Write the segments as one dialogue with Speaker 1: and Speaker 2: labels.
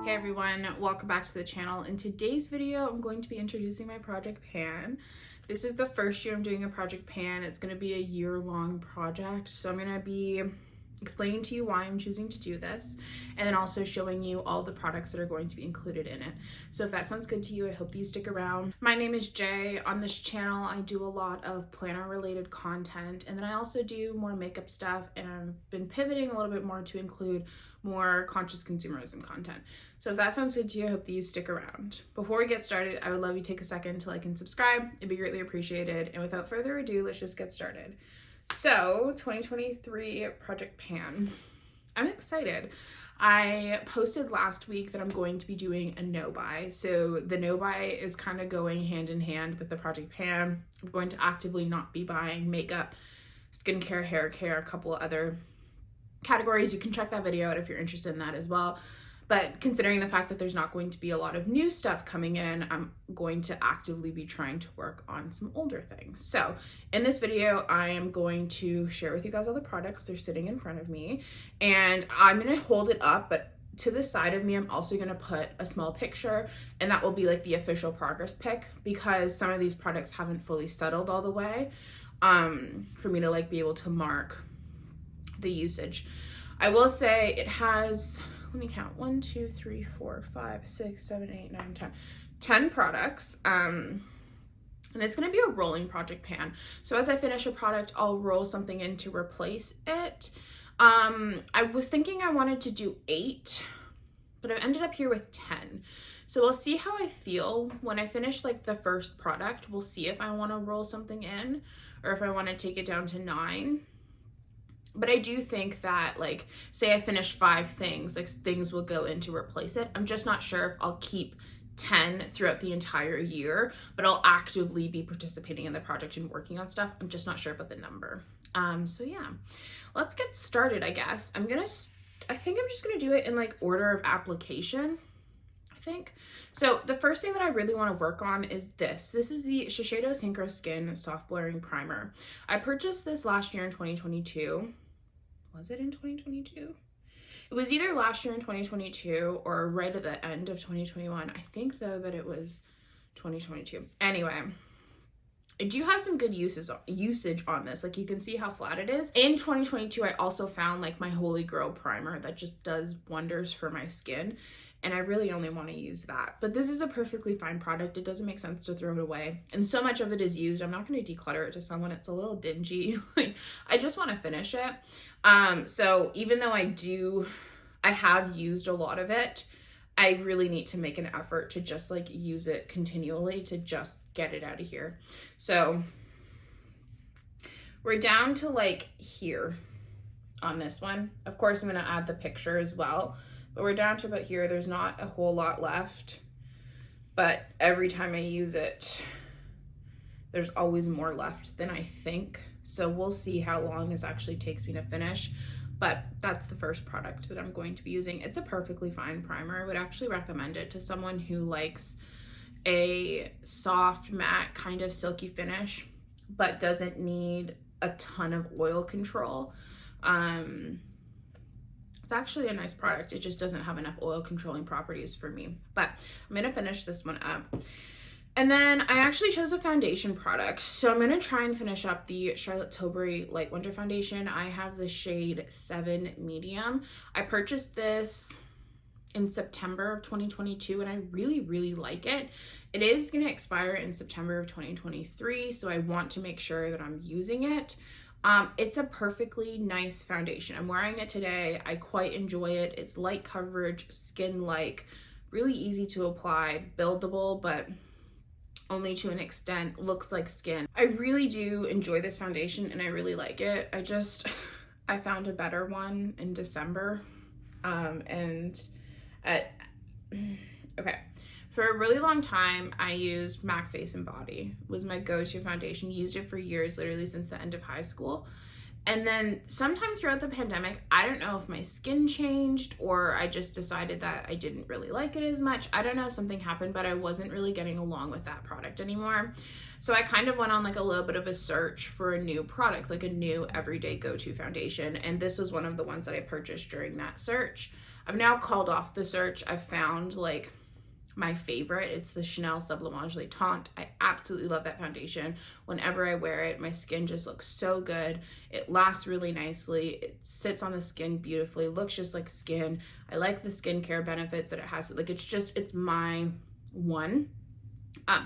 Speaker 1: Hey everyone, welcome back to the channel. In today's video, I'm going to be introducing my project pan. This is the first year I'm doing a project pan. It's going to be a year-long project, so I'm going to be explaining to you why I'm choosing to do this, and then also showing you all the products that are going to be included in it. So if that sounds good to you, I hope that you stick around. My name is Jay. On this channel, I do a lot of planner related content, and then I also do more makeup stuff, and I've been pivoting a little bit more to include more conscious consumerism content. So if that sounds good to you, I hope that you stick around. Before we get started, I would love you to take a second to like and subscribe. It'd be greatly appreciated. And without further ado, let's just get started. So 2023 Project Pan. I'm excited. I posted last week that I'm going to be doing a no-buy. So the no-buy is kind of going hand in hand with the Project Pan. I'm going to actively not be buying makeup, skincare, hair care, a couple of other categories. You can check that video out if you're interested in that as well. But considering the fact that there's not going to be a lot of new stuff coming in, I'm going to actively be trying to work on some older things. So in this video, I am going to share with you guys all the products. They're sitting in front of me, and I'm going to hold it up, but to the side of me, I'm also going to put a small picture, and that will be like the official progress pic, because some of these products haven't fully settled all the way for me to like be able to mark the usage. I will say it has, let me count, 1, 2, 3, 4, 5, 6, 7, 8, 9, 10. 10 products. And it's going to be a rolling project pan. So as I finish a product, I'll roll something in to replace it. I was thinking I wanted to do 8, but I've ended up here with 10. So we'll see how I feel when I finish like the first product. We'll see if I want to roll something in or if I want to take it down to 9. But I do think that, like, say I finish 5 things, like things will go in to replace it. I'm just not sure if I'll keep 10 throughout the entire year, but I'll actively be participating in the project and working on stuff. I'm just not sure about the number. So yeah, let's get started, I guess. I think I'm just gonna do it in like order of application, I think. So the first thing that I really want to work on is this. This is the Shiseido Synchro Skin Soft Blurring Primer. I purchased this last year in 2022. Was it in 2022? It was either last year in 2022 or right at the end of 2021. I think though that it was 2022. Anyway, I do have some good usage on this. Like you can see how flat it is. In 2022, I also found like my Holy Grail primer that just does wonders for my skin. And I really only want to use that. But this is a perfectly fine product. It doesn't make sense to throw it away. And so much of it is used. I'm not going to declutter it to someone. It's a little dingy. I just want to finish it. So even though I have used a lot of it, I really need to make an effort to just like use it continually to just get it out of here. So we're down to like here on this one. Of course, I'm going to add the picture as well. But we're down to about here. There's not a whole lot left, but every time I use it, there's always more left than I think. So we'll see how long this actually takes me to finish, but that's the first product that I'm going to be using. It's a perfectly fine primer. I would actually recommend it to someone who likes a soft, matte, kind of silky finish, but doesn't need a ton of oil control. It's actually a nice product. It just doesn't have enough oil controlling properties for me, but I'm going to finish this one up. And then I actually chose a foundation product. So I'm going to try and finish up the Charlotte Tilbury Light Winter Foundation. I have the shade 7 Medium. I purchased this in September of 2022 and I really, really like it. It is going to expire in September of 2023, so I want to make sure that I'm using it. It's a perfectly nice foundation. I'm wearing it today. I quite enjoy it. It's light coverage, skin-like, really easy to apply, buildable, but only to an extent, looks like skin. I really do enjoy this foundation and I really like it. I found a better one in December. Okay. For a really long time, I used MAC Face and Body. It was my go-to foundation. Used it for years, literally since the end of high school. And then sometime throughout the pandemic, I don't know if my skin changed or I just decided that I didn't really like it as much. I don't know if something happened, but I wasn't really getting along with that product anymore. So I kind of went on like a little bit of a search for a new product, like a new everyday go-to foundation. And this was one of the ones that I purchased during that search. I've now called off the search. I've found like my favorite. It's the Chanel Sublimage Le Tente. I absolutely love that foundation. Whenever I wear it, my skin just looks so good. It lasts really nicely. It sits on the skin beautifully, looks just like skin. I like the skincare benefits that it has. Like it's my one.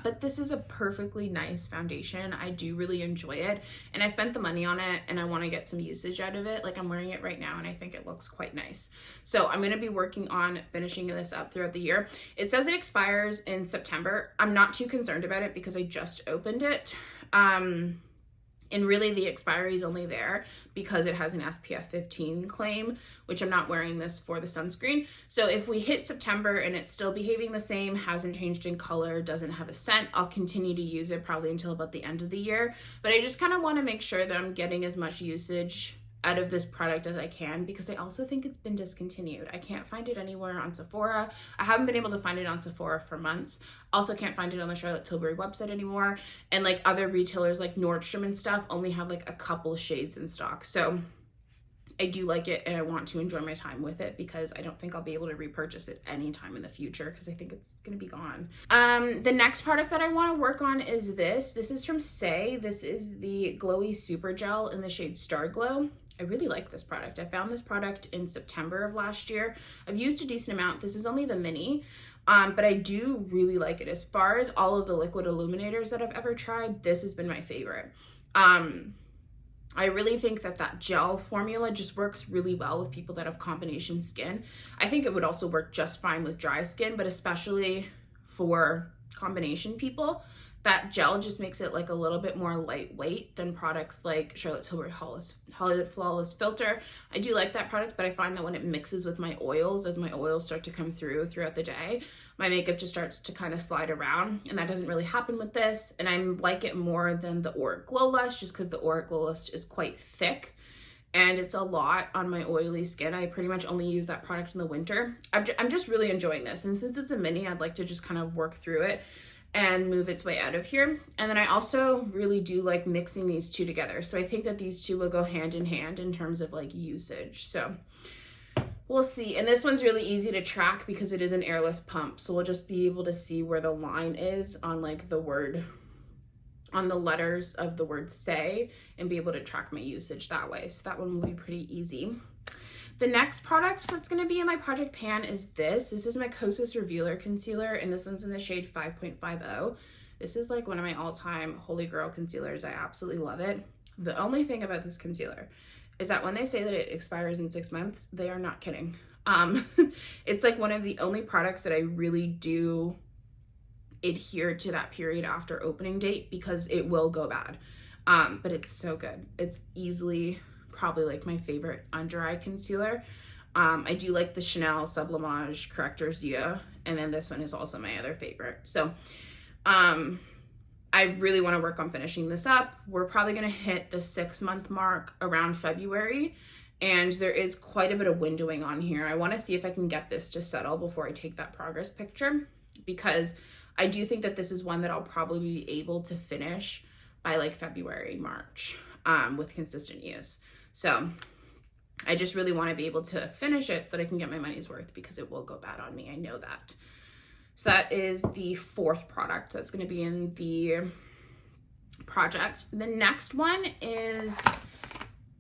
Speaker 1: But this is a perfectly nice foundation. I do really enjoy it, and I spent the money on it, and I want to get some usage out of it. Like, I'm wearing it right now, and I think it looks quite nice. So I'm going to be working on finishing this up throughout the year. It says it expires in September. I'm not too concerned about it because I just opened it. And really the expiry is only there because it has an SPF 15 claim, which I'm not wearing this for the sunscreen. So if we hit September and it's still behaving the same, hasn't changed in color, doesn't have a scent, I'll continue to use it probably until about the end of the year. But I just kind of want to make sure that I'm getting as much usage out of this product as I can, because I also think it's been discontinued. I can't find it anywhere on Sephora. I haven't been able to find it on Sephora for months. Also can't find it on the Charlotte Tilbury website anymore. And like other retailers like Nordstrom and stuff only have like a couple shades in stock. So I do like it, and I want to enjoy my time with it because I don't think I'll be able to repurchase it anytime in the future because I think it's gonna be gone. The next product that I want to work on is this. This is from Saie. This is the Glowy Super Gel in the shade Star Glow. I really like this product. I found this product in September of last year. I've used a decent amount. This is only the mini, but I do really like it. As far as all of the liquid illuminators that I've ever tried, this has been my favorite. I really think that gel formula just works really well with people that have combination skin. I think it would also work just fine with dry skin, but especially for combination people, that gel just makes it like a little bit more lightweight than products like Charlotte Tilbury Hollywood Flawless Filter. I do like that product, but I find that when it mixes with my oils, as my oils start to come throughout the day, my makeup just starts to kind of slide around, and that doesn't really happen with this. And I like it more than the Auric Glow Lust, just because the Auric Glow Lust is quite thick and it's a lot on my oily skin. I pretty much only use that product in the winter. I'm just really enjoying this, and since it's a mini, I'd like to just kind of work through it and move its way out of here. And then I also really do like mixing these two together. So I think that these two will go hand in hand in terms of like usage. So we'll see. And this one's really easy to track because it is an airless pump. So we'll just be able to see where the line is on like the word, on the letters of the word Saie, and be able to track my usage that way. So that one will be pretty easy. The next product that's going to be in my project pan is this. This is my Kosas Revealer Concealer, and this one's in the shade 5.50. This is like one of my all-time holy grail concealers. I absolutely love it. The only thing about this concealer is that when they say that it expires in 6 months, they are not kidding. It's like one of the only products that I really do adhere to that period after opening date because it will go bad. But it's so good. It's easily probably like my favorite under eye concealer. I do like the Chanel Sublimage Corrector Zia, and then this one is also my other favorite. So I really want to work on finishing this up. We're probably going to hit the 6 month mark around February, and there is quite a bit of windowing on here. I want to see if I can get this to settle before I take that progress picture, because I do think that this is one that I'll probably be able to finish by like February, March, with consistent use. So I just really want to be able to finish it so that I can get my money's worth, because it will go bad on me. I know that. So that is the fourth product that's going to be in the project. The next one is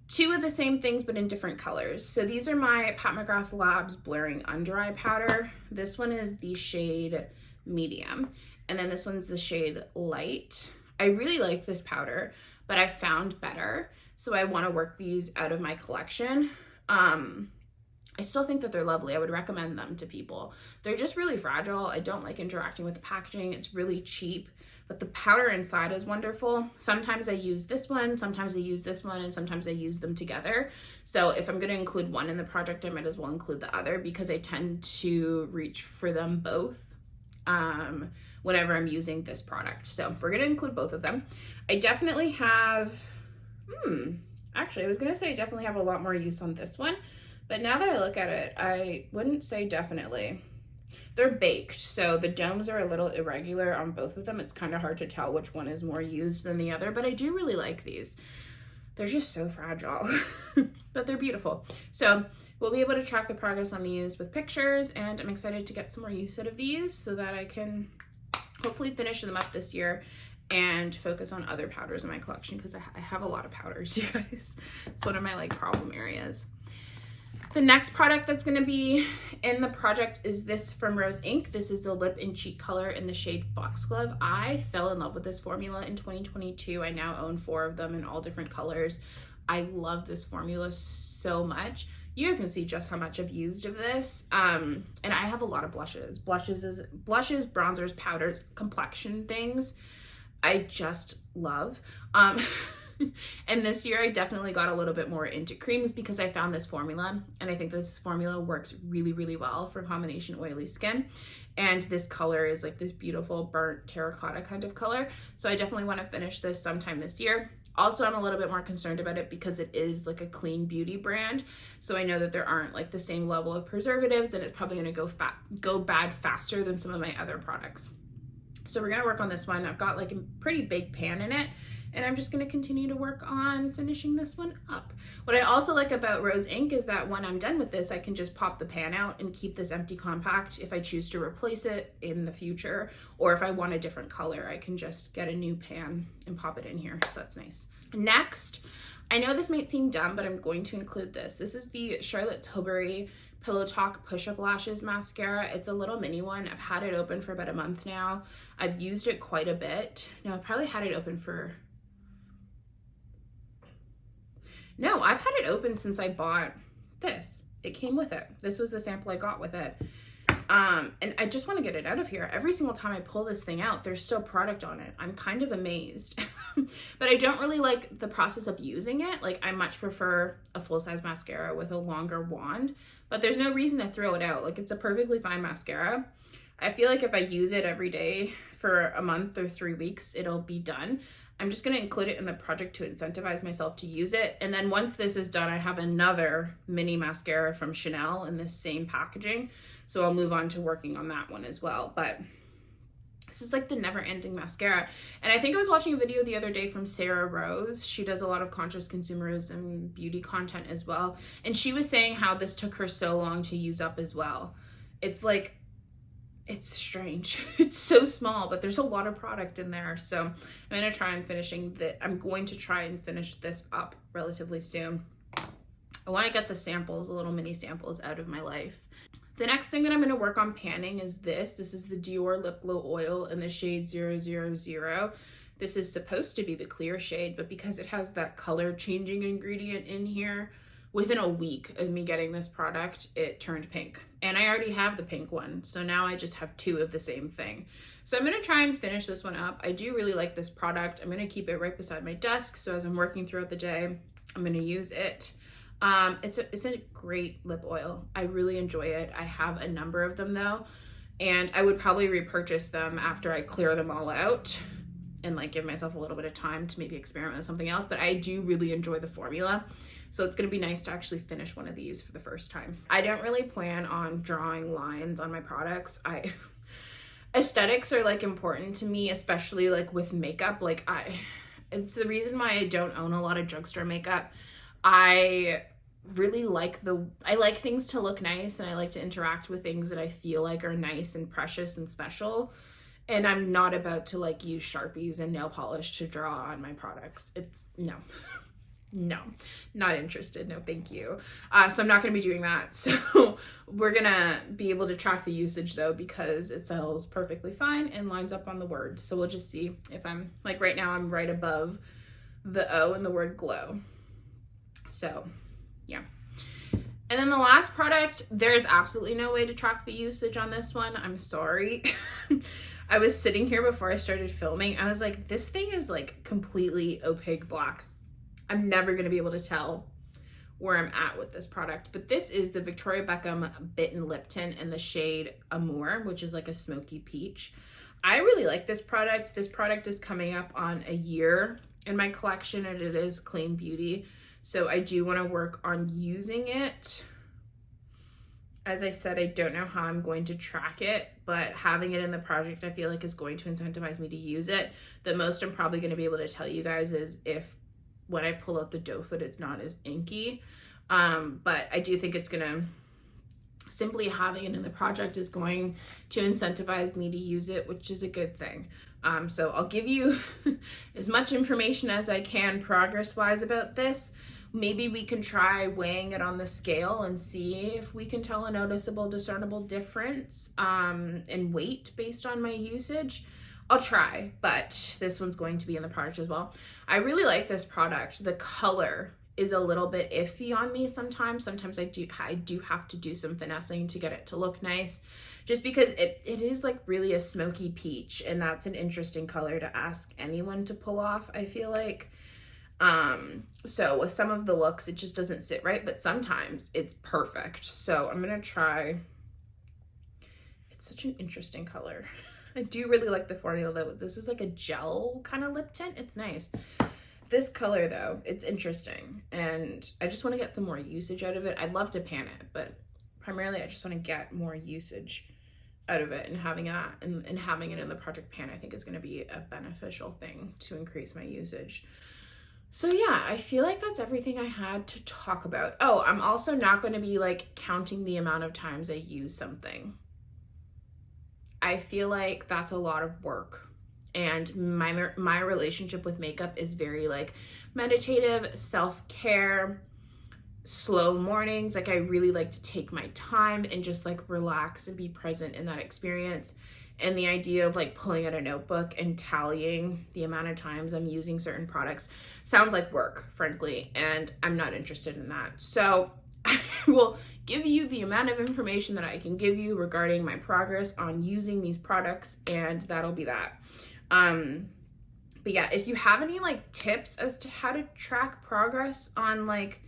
Speaker 1: two of the same things but in different colors. So these are my Pat McGrath Labs Blurring Under Eye Powder. This one is the shade Medium, and then this one's the shade Light. I really like this powder, but I found better, so I want to work these out of my collection. I still think that they're lovely. I would recommend them to people. They're just really fragile. I don't like interacting with the packaging. It's really cheap, but the powder inside is wonderful. Sometimes I use this one, sometimes I use this one, and sometimes I use them together. So if I'm going to include one in the project, I might as well include the other, because I tend to reach for them both whenever I'm using this product. So we're going to include both of them. I definitely have, actually I was going to say I definitely have a lot more use on this one, but now that I look at it, I wouldn't say definitely. They're baked, so the domes are a little irregular on both of them. It's kind of hard to tell which one is more used than the other, but I do really like these. They're just so fragile, but they're beautiful. So we'll be able to track the progress on these with pictures, and I'm excited to get some more use out of these so that I can hopefully finish them up this year and focus on other powders in my collection, because I have a lot of powders, you guys. It's one of my like problem areas. The next product that's going to be in the project is this from Rose Inc. This is the lip and cheek color in the shade Foxglove. I fell in love with this formula in 2022. I now own 4 of them in all different colors. I love this formula so much. You guys can see just how much I've used of this. And I have a lot of blushes, bronzers, powders, complexion things I just love. And this year I definitely got a little bit more into creams because I found this formula, and I think this formula works really, really well for combination oily skin. And this color is like this beautiful burnt terracotta kind of color. So I definitely want to finish this sometime this year. Also, I'm a little bit more concerned about it because it is like a clean beauty brand. So I know that there aren't like the same level of preservatives, and it's probably going to go bad faster than some of my other products. So we're going to work on this one. I've got like a pretty big pan in it, and I'm just going to continue to work on finishing this one up. What I also like about Rose Inc. is that when I'm done with this, I can just pop the pan out and keep this empty compact if I choose to replace it in the future, or if I want a different color, I can just get a new pan and pop it in here. So that's nice. Next, I know this might seem dumb, but I'm going to include this. This is the Charlotte Tilbury Pillow Talk Push-Up Lashes Mascara. It's a little mini one. I've had it open for about a month now. I've used it quite a bit. No, I've probably had it open for... No, I've had it open since I bought this. It came with it. This was the sample I got with it. And I just want to get it out of here. Every single time I pull this thing out, there's still product on it. I'm kind of amazed. But I don't really like the process of using it. Like, I much prefer a full-size mascara with a longer wand, but there's no reason to throw it out. Like, it's a perfectly fine mascara. I feel like if I use it every day for a month or 3 weeks, it'll be done. I'm just going to include it in the project to incentivize myself to use it. And then once this is done, I have another mini mascara from Chanel in this same packaging. So I'll move on to working on that one as well. But this is like the never-ending mascara. And I think I was watching a video the other day from Sarah Rose. She does a lot of conscious consumerism beauty content as well. And she was saying how this took her so long to use up as well. It's like, it's strange. It's so small, but there's a lot of product in there. So I'm going to try and finish this up relatively soon. I want to get the samples, the little mini samples, out of my life. The next thing that I'm going to work on panning is this. This is the Dior Lip Glow Oil in the shade 000. This is supposed to be the clear shade, but because it has that color changing ingredient in here, within a week of me getting this product, it turned pink. And I already have the pink one, so now I just have 2 of the same thing. So I'm going to try and finish this one up. I do really like this product. I'm going to keep it right beside my desk, so as I'm working throughout the day, I'm going to use it. It's a great lip oil. I really enjoy it. I have a number of them though, and I would probably repurchase them after I clear them all out and like give myself a little bit of time to maybe experiment with something else. But I do really enjoy the formula. So it's going to be nice to actually finish one of these for the first time. I don't really plan on drawing lines on my products. Aesthetics are like important to me, especially like with makeup. It's the reason why I don't own a lot of drugstore makeup. I really like things to look nice, and I like to interact with things that I feel like are nice and precious and special. And I'm not about to like use Sharpies and nail polish to draw on my products. No, not interested. No, thank you. So I'm not going to be doing that. So we're going to be able to track the usage though, because it sells perfectly fine and lines up on the words. So we'll just see if I'm like, right now I'm right above the O in the word glow. So yeah. And then the last product, there's absolutely no way to track the usage on this one. I'm sorry. I was sitting here before I started filming. I was like, this thing is like completely opaque black. I'm never going to be able to tell where I'm at with this product. But this is the Victoria Beckham Bitten Lip Tint in the shade Amour, which is like a smoky peach. I really like this product. This product is coming up on a year in my collection, and it is clean beauty. So I do want to work on using it. As I said, I don't know how I'm going to track it, but having it in the project, I feel like is going to incentivize me to use it. The most I'm probably going to be able to tell you guys is if when I pull out the doe foot, it's not as inky. But I do think it's gonna, simply having it in the project is going to incentivize me to use it, which is a good thing. So I'll give you as much information as I can progress-wise about this. Maybe we can try weighing it on the scale and see if we can tell a noticeable, discernible difference in weight based on my usage. I'll try, but this one's going to be in the project as well. I really like this product. The color is a little bit iffy on me sometimes. Sometimes I do have to do some finessing to get it to look nice, just because it is like really a smoky peach, and that's an interesting color to ask anyone to pull off, I feel like. So with some of the looks, it just doesn't sit right, but sometimes it's perfect. So I'm gonna try. It's such an interesting color. I do really like the formula though. This is like a gel kind of lip tint. It's nice. This color though, it's interesting, and I just want to get some more usage out of it. I'd love to pan it, but primarily I just want to get more usage out of it, and having that and having it in the project pan I think is going to be a beneficial thing to increase my usage. So yeah, I feel like that's everything I had to talk about. Oh, I'm also not going to be like counting the amount of times I use something. I feel like that's a lot of work. And my relationship with makeup is very like meditative, self-care, slow mornings. Like I really like to take my time and just like relax and be present in that experience. And the idea of like pulling out a notebook and tallying the amount of times I'm using certain products sounds like work, frankly, and I'm not interested in that. So I will give you the amount of information that I can give you regarding my progress on using these products, and that'll be that. But yeah, if you have any like tips as to how to track progress on like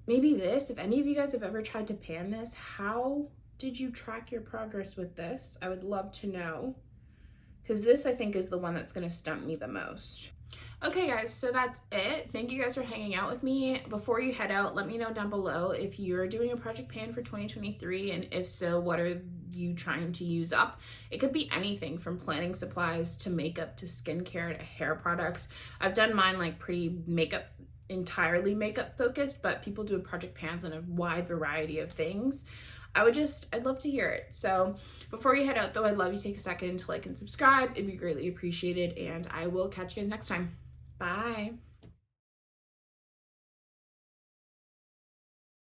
Speaker 1: maybe this, if any of you guys have ever tried to pan this, how did you track your progress with this? I would love to know, because this I think is the one that's going to stump me the most. Okay guys, so that's it. Thank you guys for hanging out with me. Before you head out, let me know down below if you're doing a project pan for 2023, and if so, what are you trying to use up? It could be anything from planning supplies to makeup to skincare to hair products. I've done mine like pretty entirely makeup focused, but people do project pans on a wide variety of things. I'd love to hear it. So before you head out though, I'd love you to take a second to like and subscribe. It'd be greatly appreciated, and I will catch you guys next time. Bye.